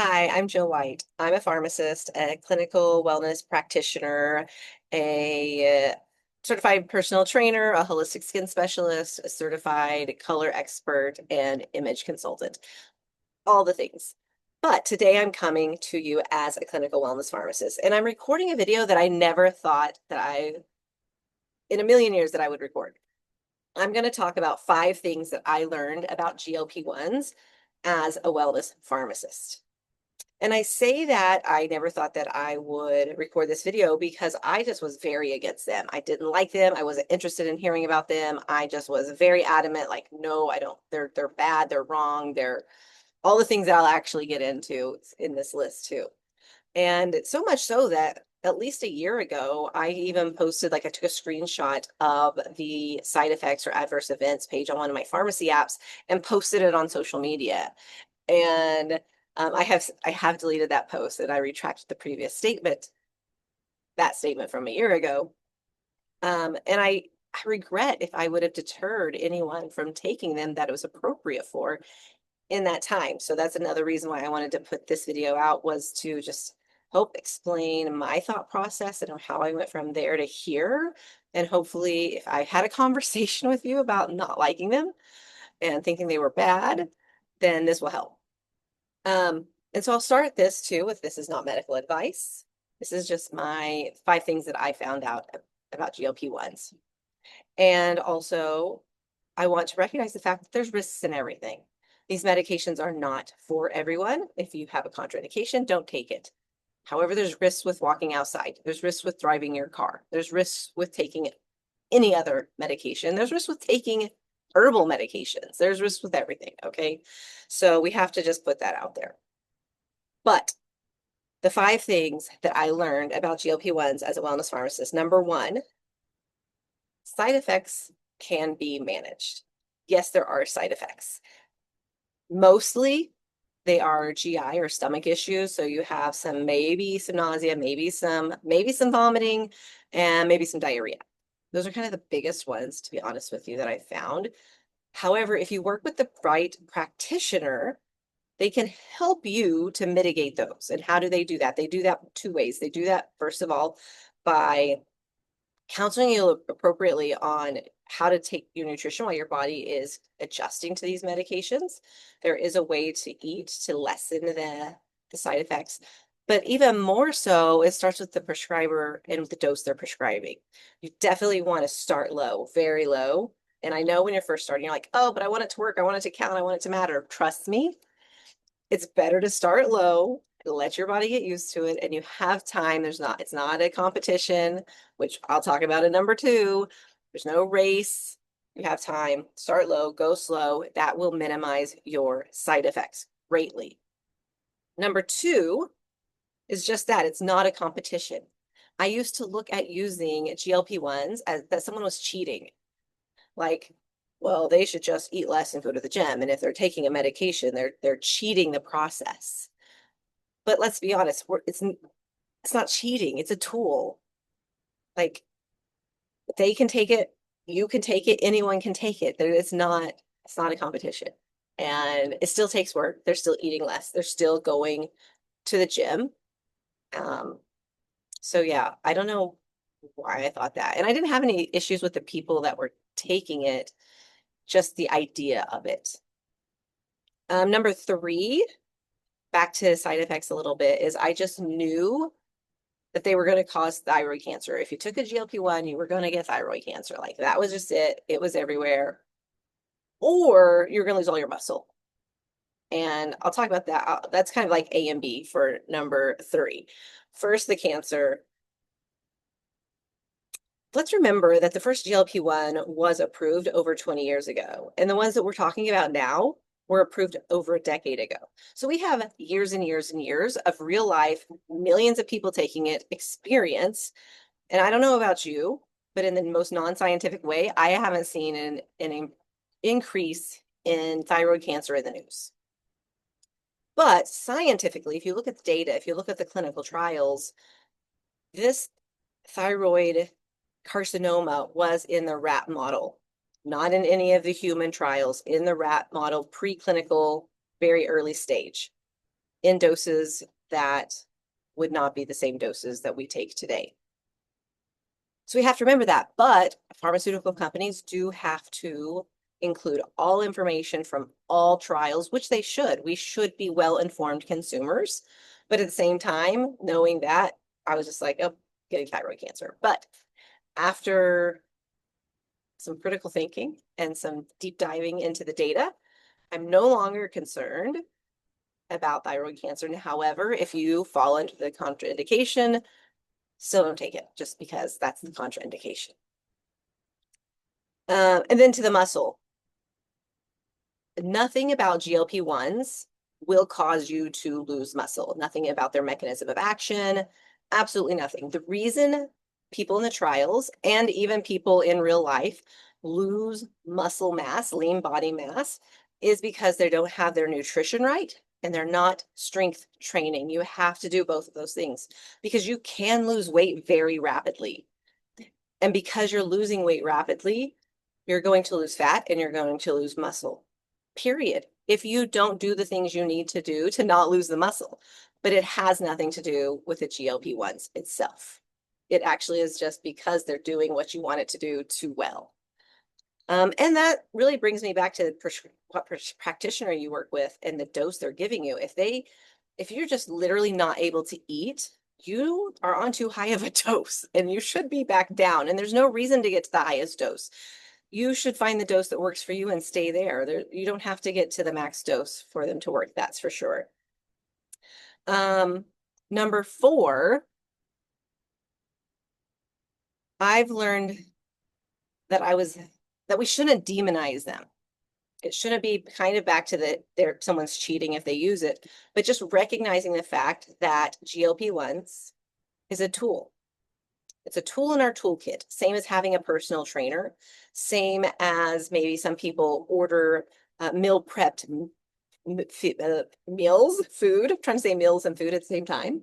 Hi, I'm Jill White. I'm a pharmacist, a clinical wellness practitioner, a certified personal trainer, a holistic skin specialist, a certified color expert, and image consultant. All the things. But today I'm coming to you as a clinical wellness pharmacist, and I'm recording a video that I never thought that in a million years, that I would record. I'm going to talk about 5 things that I learned about GLP-1s as a wellness pharmacist. And I say that I never thought that I would record this video because I just was very against them. I didn't like them. I wasn't interested in hearing about them. I just was very adamant, like, no, I don't, they're bad, they're wrong, they're all the things that I'll actually get into in this list too. And so much so that at least a year ago, I even posted, like, I took a screenshot of the side effects or adverse events page on one of my pharmacy apps and posted it on social media. And I have deleted that post and I retracted the previous statement, that statement from a year ago. And I regret if I would have deterred anyone from taking them that it was appropriate for in that time. So that's another reason why I wanted to put this video out, was to just help explain my thought process and how I went from there to here. And hopefully, if I had a conversation with you about not liking them and thinking they were bad, then this will help. And so I'll start this too with, this is not medical advice. This is just my 5 things that I found out about GLP-1s. And also, I want to recognize the fact that there's risks in everything. These medications are not for everyone. If you have a contraindication, don't take it. However, there's risks with walking outside. There's risks with driving your car. There's risks with taking any other medication. There's risks with taking herbal medications. There's risks with everything, okay? So we have to just put that out there. But the 5 things that I learned about GLP-1s as a wellness pharmacist: number one, side effects can be managed. Yes, there are side effects. Mostly they are GI or stomach issues. So you have maybe some nausea, maybe some vomiting, and maybe some diarrhea. Those are kind of the biggest ones, to be honest with you, that I found. However, if you work with the right practitioner, they can help you to mitigate those. And how do they do that? They do that 2 ways. They do that, first of all, by counseling you appropriately on how to take your nutrition while your body is adjusting to these medications. There is a way to eat to lessen the side effects. But even more so, it starts with the prescriber and with the dose they're prescribing. You definitely want to start low, very low. And I know when you're first starting, you're like, oh, but I want it to work. I want it to count. I want it to matter. Trust me, it's better to start low, let your body get used to it, and you have time. It's not a competition, which I'll talk about in number 2. There's no race. You have time. Start low, go slow. That will minimize your side effects greatly. Number 2 is just that. It's not a competition. I used to look at using GLP-1s as that someone was cheating. Like, well, they should just eat less and go to the gym. And if they're taking a medication, they're cheating the process. But let's be honest, it's not cheating. It's a tool. Like, they can take it, you can take it, anyone can take it. It's not a competition. And it still takes work. They're still eating less. They're still going to the gym. So yeah, I don't know why I thought that. And I didn't have any issues with the people that were taking it, just the idea of it. Number 3, back to side effects a little bit, is I just knew that they were going to cause thyroid cancer. If you took a GLP-1, you were going to get thyroid cancer. Like, that was just it. It was everywhere. Or you're going to lose all your muscle. And I'll talk about that. That's kind of like A and B for number 3. First, the cancer. Let's remember that the first GLP-1 was approved over 20 years ago. And the ones that we're talking about now were approved over a decade ago. So we have years and years and years of real life, millions of people taking it, experience. And I don't know about you, but in the most non-scientific way, I haven't seen an increase in thyroid cancer in the news. But scientifically, if you look at the data, if you look at the clinical trials, this thyroid carcinoma was in the rat model, not in any of the human trials, in the rat model, preclinical, very early stage. in doses that would not be the same doses that we take today. So we have to remember that, but pharmaceutical companies do have to include all information from all trials, which they should. We should be well-informed consumers, but at the same time, knowing that, I was just like, oh, getting thyroid cancer. But after some critical thinking and some deep diving into the data, I'm no longer concerned about thyroid cancer. However, if you fall into the contraindication, still don't take it just because that's the contraindication. And then to the muscle. Nothing about GLP-1s will cause you to lose muscle. Nothing about their mechanism of action. Absolutely nothing. The reason people in the trials and even people in real life lose muscle mass, lean body mass, is because they don't have their nutrition right and they're not strength training. You have to do both of those things because you can lose weight very rapidly. And because you're losing weight rapidly, you're going to lose fat and you're going to lose muscle, period. If you don't do the things you need to do to not lose the muscle, but it has nothing to do with the GLP-1s itself. It actually is just because they're doing what you want it to do too well. And that really brings me back to what practitioner you work with and the dose they're giving you. If you're just literally not able to eat, you are on too high of a dose and you should be back down. And there's no reason to get to the highest dose. You should find the dose that works for you and stay there. You don't have to get to the max dose for them to work, that's for sure. Number 4, I've learned that we shouldn't demonize them. It shouldn't be kind of back to someone's cheating if they use it, but just recognizing the fact that GLP-1s is a tool. It's a tool in our toolkit, same as having a personal trainer, same as maybe some people order meal prepped meals, food. I'm trying to say meals and food at the same time.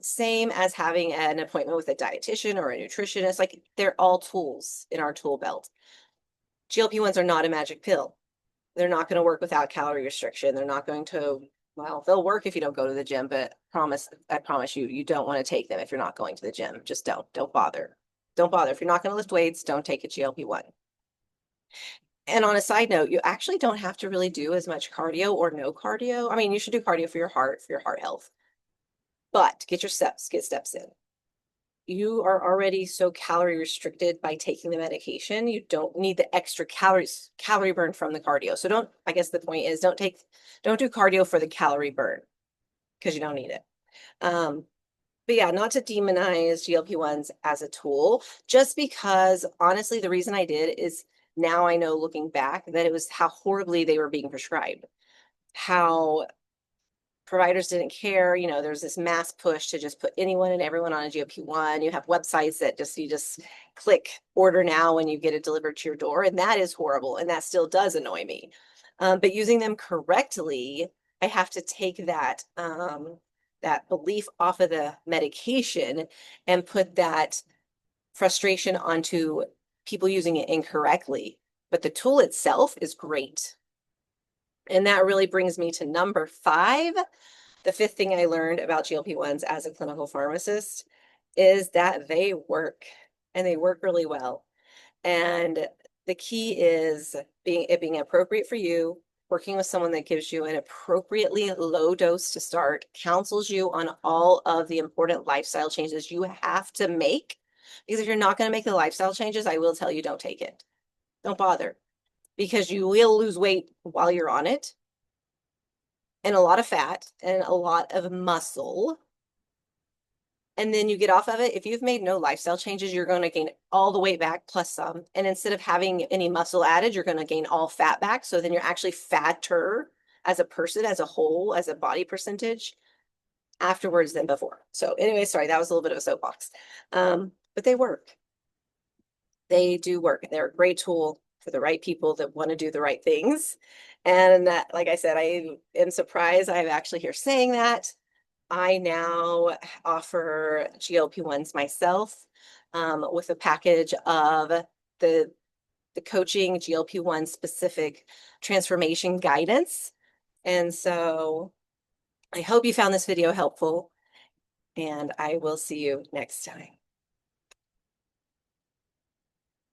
Same as having an appointment with a dietitian or a nutritionist. Like, they're all tools in our tool belt. GLP-1s are not a magic pill. They're not going to work without calorie restriction. They're not going to, well, they'll work if you don't go to the gym, but I promise you, you don't want to take them if you're not going to the gym. Just don't bother. Don't bother. If you're not going to lift weights, don't take a GLP-1. And on a side note, you actually don't have to really do as much cardio or no cardio. I mean, you should do cardio for your heart health, but get steps in. You are already so calorie restricted by taking the medication. You don't need the extra calorie burn from the cardio. So I guess the point is don't do cardio for the calorie burn because you don't need it. But yeah, not to demonize GLP-1s as a tool, just because honestly, the reason I did is now I know looking back that it was how horribly they were being prescribed, how providers didn't care. You know, there's this mass push to just put anyone and everyone on a GLP-1. You have websites that you just click order now when you get it delivered to your door. And that is horrible. And that still does annoy me. But using them correctly, I have to take that belief off of the medication and put that frustration onto people using it incorrectly. But the tool itself is great. And that really brings me to number 5. The 5th thing I learned about GLP-1s as a clinical pharmacist is that they work, and they work really well. And the key is being appropriate for you, working with someone that gives you an appropriately low dose to start, counsels you on all of the important lifestyle changes you have to make. Because if you're not going to make the lifestyle changes, I will tell you, don't take it. Don't bother. Because you will lose weight while you're on it, and a lot of fat and a lot of muscle. And then you get off of it. If you've made no lifestyle changes, you're going to gain all the weight back plus some. And instead of having any muscle added, you're going to gain all fat back. So then you're actually fatter as a person, as a whole, as a body percentage afterwards than before. So anyway, sorry, that was a little bit of a soapbox. But they work. They do work. They're a great tool for the right people that want to do the right things. And that, like I said, I am surprised I'm actually here saying that. I now offer GLP-1s myself with a package of the coaching GLP-1 specific transformation guidance. And so I hope you found this video helpful, and I will see you next time.